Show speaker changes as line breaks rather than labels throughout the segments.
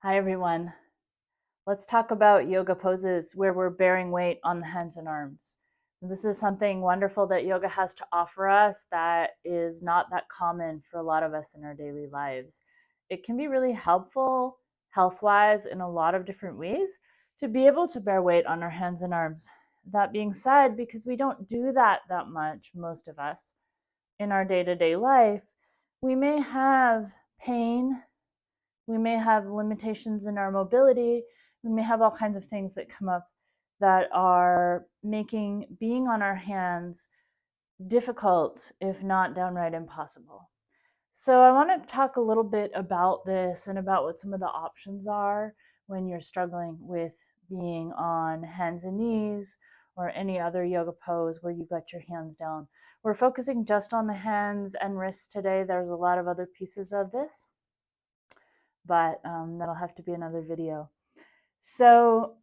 Hi everyone. Let's talk about yoga poses where we're bearing weight on the hands and arms. This is something wonderful that yoga has to offer us that is not that common for a lot of us in our daily lives. It can be really helpful health-wise in a lot of different ways to be able to bear weight on our hands and arms. That being said, because we don't do that much, most of us, in our day-to-day life, we may have pain, we may have limitations in our mobility. We may have all kinds of things that come up that are making being on our hands difficult, if not downright impossible. So I want to talk a little bit about this and about what some of the options are when you're struggling with being on hands and knees or any other yoga pose where you've got your hands down. We're focusing just on the hands and wrists today. There's a lot of other pieces of this, but that'll have to be another video. So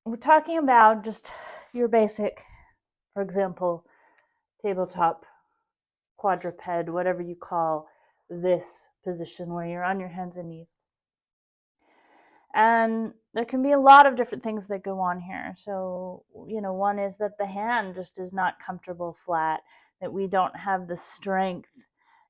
we're talking about just your basic, for example, tabletop, quadruped, whatever you call this position where you're on your hands and knees. And there can be a lot of different things that go on here. So, one is that the hand just is not comfortable flat, that we don't have the strength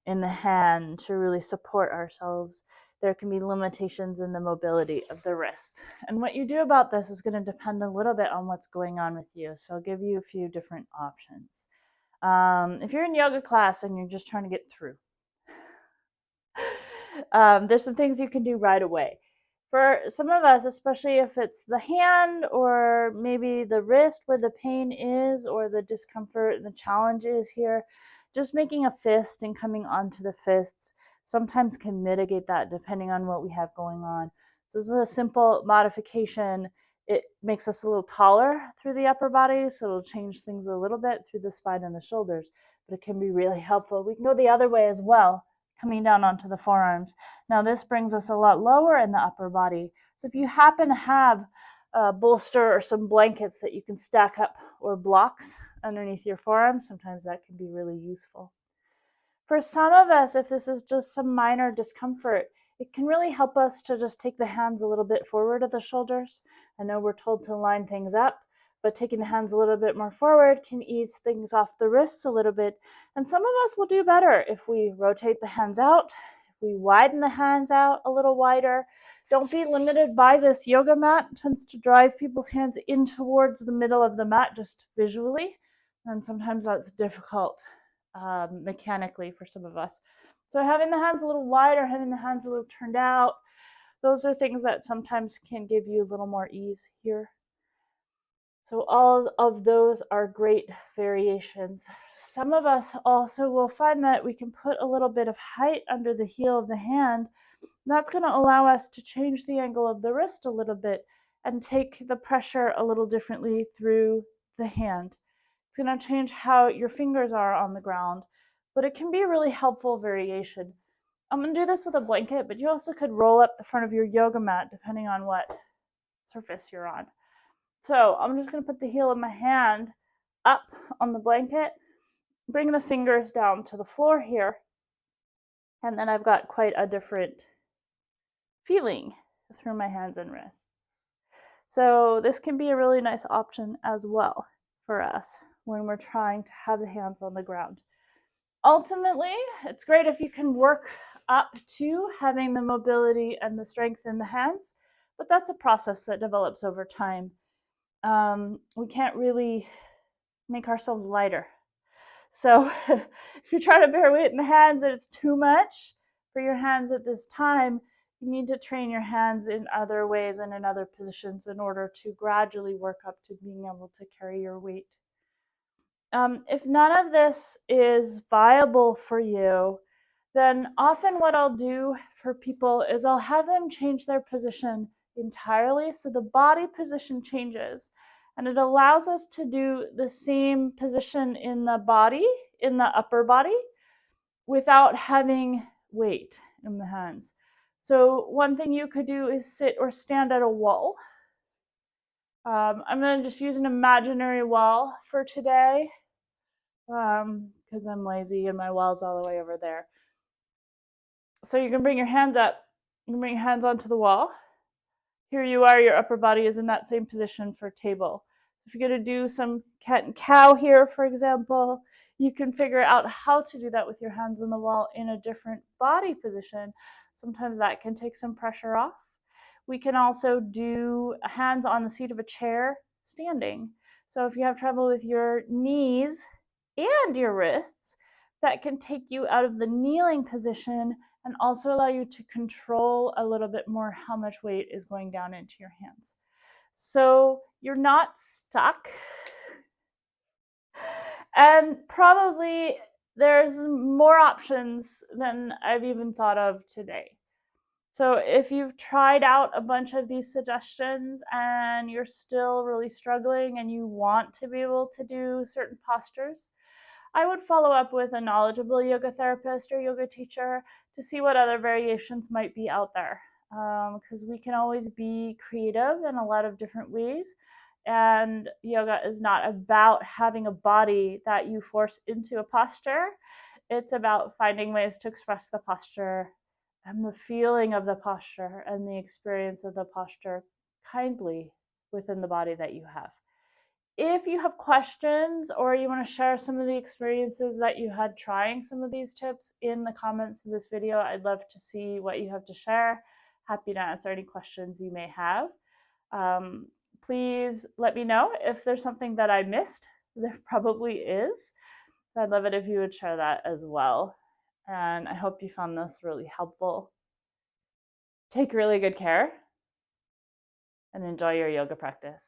in the hand to really support ourselves. There can be limitations in the mobility of the wrist. And what you do about this is going to depend a little bit on what's going on with you. So I'll give you a few different options. If you're in yoga class and you're just trying to get through, there's some things you can do right away. For some of us, especially if it's the hand or maybe the wrist where the pain is or the discomfort and the challenge is here, just making a fist and coming onto the fists sometimes can mitigate that depending on what we have going on. So this is a simple modification. It makes us a little taller through the upper body, so it'll change things a little bit through the spine and the shoulders, but it can be really helpful. We can go the other way as well, coming down onto the forearms. Now this brings us a lot lower in the upper body. So if you happen to have a bolster or some blankets that you can stack up or blocks underneath your forearms, sometimes that can be really useful. For some of us, if this is just some minor discomfort, it can really help us to just take the hands a little bit forward of the shoulders. I know we're told to line things up, but taking the hands a little bit more forward can ease things off the wrists a little bit. And some of us will do better if we rotate the hands out, if we widen the hands out a little wider. Don't be limited by this. Yoga mat it tends to drive people's hands in towards the middle of the mat just visually, and sometimes that's difficult mechanically for some of us. So having the hands a little wider, having the hands a little turned out, those are things that sometimes can give you a little more ease here. So all of those are great variations. Some of us also will find that we can put a little bit of height under the heel of the hand. That's going to allow us to change the angle of the wrist a little bit and take the pressure a little differently through the hand. It's going to change how your fingers are on the ground, but it can be a really helpful variation. I'm going to do this with a blanket, but you also could roll up the front of your yoga mat depending on what surface you're on. So I'm just going to put the heel of my hand up on the blanket, bring the fingers down to the floor here, and then I've got quite a different feeling through my hands and wrists. So this can be a really nice option as well for us when we're trying to have the hands on the ground. Ultimately, it's great if you can work up to having the mobility and the strength in the hands, but that's a process that develops over time. We can't really make ourselves lighter. So if you try to bear weight in the hands and it's too much for your hands at this time, you need to train your hands in other ways and in other positions in order to gradually work up to being able to carry your weight. If none of this is viable for you, then often what I'll do for people is I'll have them change their position entirely so the body position changes, and it allows us to do the same position in the body, in the upper body, without having weight in the hands. So one thing you could do is sit or stand at a wall. I'm going to just use an imaginary wall for today because I'm lazy and my wall's all the way over there. So you can bring your hands up, You bring your hands onto the wall. Here you are, your upper body is in that same position for table. If you're going to do some cat and cow here, for example, you can figure out how to do that with your hands on the wall in a different body position. Sometimes that can take some pressure off. We can also do hands on the seat of a chair standing. So if you have trouble with your knees and your wrists, that can take you out of the kneeling position and also allow you to control a little bit more how much weight is going down into your hands. So you're not stuck. And probably there's more options than I've even thought of today. So if you've tried out a bunch of these suggestions and you're still really struggling and you want to be able to do certain postures, I would follow up with a knowledgeable yoga therapist or yoga teacher to see what other variations might be out there. Because we can always be creative in a lot of different ways. And yoga is not about having a body that you force into a posture. It's about finding ways to express the posture and the feeling of the posture and the experience of the posture kindly within the body that you have. If you have questions or you want to share some of the experiences that you had trying some of these tips in the comments to this video, I'd love to see what you have to share. Happy to answer any questions you may have. Please let me know if there's something that I missed. There probably is. So I'd love it if you would share that as well. And I hope you found this really helpful. Take really good care and enjoy your yoga practice.